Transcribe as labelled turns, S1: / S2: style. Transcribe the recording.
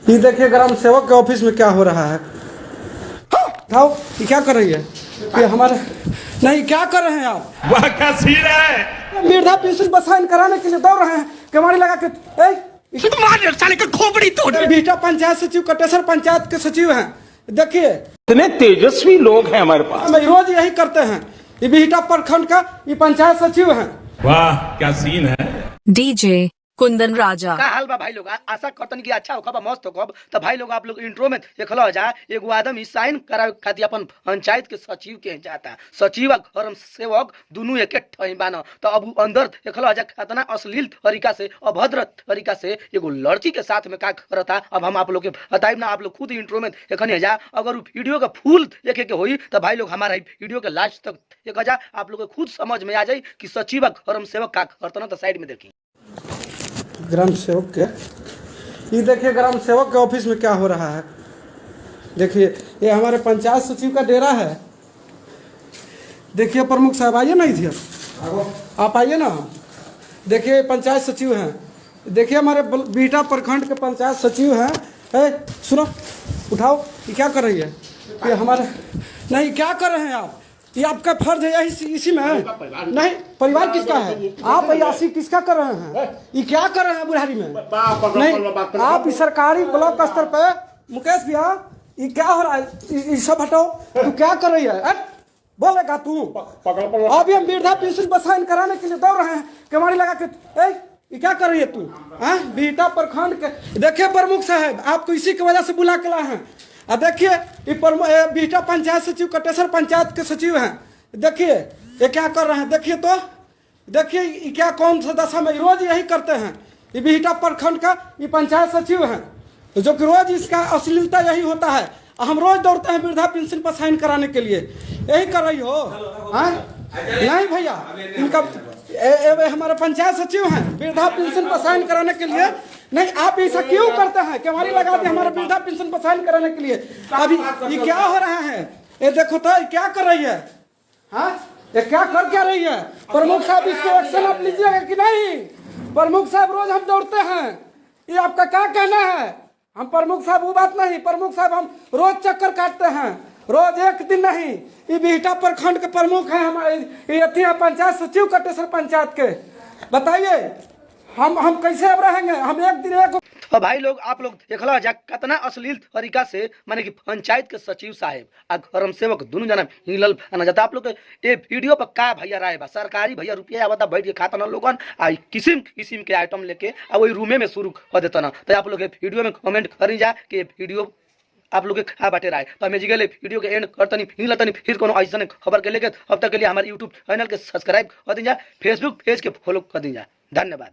S1: ये देखिए ग्राम सेवक के ऑफिस में क्या हो रहा है। उठाओ, ये क्या कर रही है? ये हमारे नहीं, क्या कर रहे हैं आप?
S2: वह क्या सीन है?
S1: वृद्धा पेंशन बसाइन कराने के लिए दौड़ रहे हैं, कमाड़ी लगा के।
S2: साले का खोपड़ी तोड़।
S1: बिहटा पंचायत सचिव कटेसर पंचायत के सचिव हैं। देखिए
S2: इतने तेजस्वी लोग हैं हमारे पास।
S1: हम रोज यही करते हैं। ये बिहटा प्रखंड का ये पंचायत सचिव हैं।
S2: वाह क्या सीन है।
S3: डीजे कुंदन राजा
S4: का हाल बा भाई लोग? आशा करतन की अच्छा होखब मस्त होखब। तो भाई लोग आप लोग इंट्रो में देखल जा एगो आदमी साइन करावे खातिर अपन पंचायत के सचिव के जाता। सचिव और धर्म सेवक दोनों एक ठही बान। तो अब अंदर देखल जा कितना अश्लील तरीका से, अभद्र तरीका से एगो लड़की के साथ में का करता। अब हम आप लोग के बताइब ना, आप लोग खुद इंट्रो में देखने जा। अगर वो वीडियो का फुल देखे के होई तो भाई लोग हमारा वीडियो के लास्ट तक देखा जा, आप लोग को खुद समझ में आ जाए कि सचिव और धर्म सेवक का करता। तो साइड में देखी
S1: ग्राम सेवक के, ये देखिए ग्राम सेवक के ऑफिस में क्या हो रहा है। देखिए ये हमारे पंचायत सचिव का डेरा है। देखिए प्रमुख साहब आइए ना इधर, आप आइए ना। देखिए पंचायत सचिव हैं। देखिए हमारे बिहटा प्रखंड के पंचायत सचिव हैं। सुनो, उठाओ, ये क्या कर रही है? ये हमारे नहीं, क्या कर रहे हैं आप? ये आपका फर्ज है यही इसी में है। नहीं, परिवार किसका है? आप अयासी किसका कर रहे हैं? ये क्या कर रहे हैं बुढ़ारी में? नहीं, आप सरकारी ब्लॉक स्तर पे मुकेश भैया, ये क्या हो रहा है? ये सब हटाओ। तू क्या कर रही है? बोलेगा तू? अभी हम वृद्धा पेंशन बसाइन कराने के लिए दौड़ रहे हैं, कमाड़ी लगा के। ये क्या कर रही है तू? बिहटा प्रखंड के देखिए प्रमुख साहब, आपको इसी की वजह से बुला के लाए हैं। देखिए ये बिहटा पंचायत सचिव कटेसर पंचायत के सचिव हैं। देखिए ये क्या कर रहे हैं, देखिए तो देखिए ये क्या कौन सा दशा में, रोज यही करते हैं। ये बिहटा प्रखंड का ये पंचायत सचिव हैं, तो जो कि रोज इसका अश्लीलता यही होता है। हम रोज दौड़ते हैं वृद्धा पेंशन पर साइन कराने के लिए। यही कर रही हो? नहीं भैया, इनका हमारे पंचायत सचिव हैं, वृद्धा पेंशन पर साइन कराने के लिए। नहीं, आप ऐसा क्यों करते हैं? क्यों लगा दी हमारे वृद्धा पेंशन पर साइन कराने के लिए? अभी ये क्या हो रहा है? ये देखो तो, क्या कर रही है? ये क्या कर क्या रही है? प्रमुख साहब इसके एक्शन आप लीजिएगा कि नहीं? प्रमुख साहब रोज हम दौड़ते हैं, ये आपका क्या कहना है? हम प्रमुख साहब वो बात नहीं, प्रमुख साहब हम रोज चक्कर काटते हैं, रोज एक दिन नहीं। ये बिहटा प्रखंड के प्रमुख हैं हमारे, ये पंचायत सचिव कटेसर पंचायत के। बताइए हम कैसे अब रहेंगे? हम एक दिन एक।
S4: तो भाई लोग आप लोग देखल जा कितना अश्लील तरीका से माने कि पंचायत के सचिव साहब और धर्म सेवक दोनों जना हिलल आना जाता। आप लोग ये वीडियो पर का भैया राय बा? सरकारी भैया रुपया आवता, बैठ के खाता ना लोगन आ किस्म किस्म के आइटम लेके आ वही रूमे में शुरू कर देता ना। तो आप लोग वीडियो में कमेंट करी जा कि वीडियो आप लोग के खा बाटे रहा है। तो हमें जिगले वीडियो के एंड करतनी फिर कोनो ऐसा खबर के लेके अब तक के लिए हमारे यूट्यूब चैनल के सब्सक्राइब कर दीजिए, फेसबुक पेज के फॉलो कर दीजिए। धन्यवाद।